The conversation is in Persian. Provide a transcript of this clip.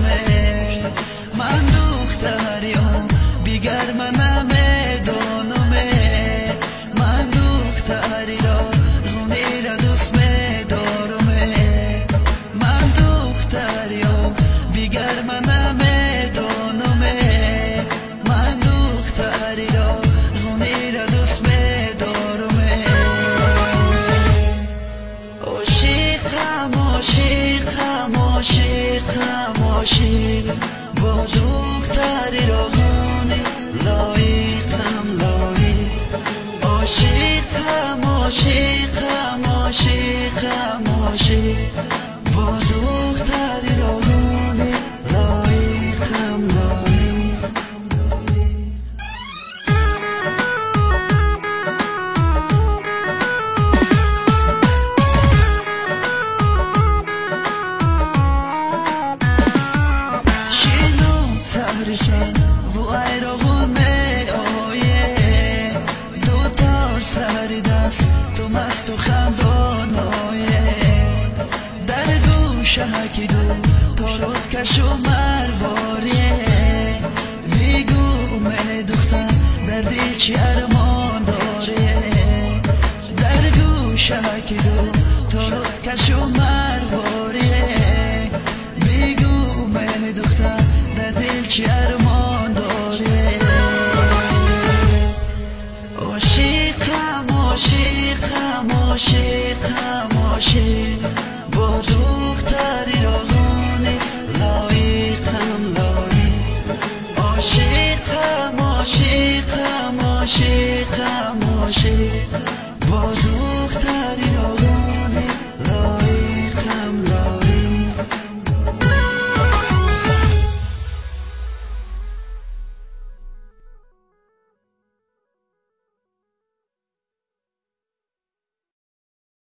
رومه من دختریم بیگر منم دانمه من دختری را رومی را دوست دارمه من دختریم بیگر منم دانمه من دختری را رومی را دوست دارمه عاشقم عاشق با دختری روحانی لایقم لایق عاشقم با دختری روحانی لایقم لایق سهرشان و ایراغون می آیه دو تار سهری دست تو مست و خندان آیه در گوشه هکی دو تارود کش و مرواریه بیگو می دختر در دل چی ارمان داره در گوشه هکی دو تارود کش و مرواریه بیگو می دختر دل چی ارمان داره عاشق با دختری روحانی لایقم لایق عاشقم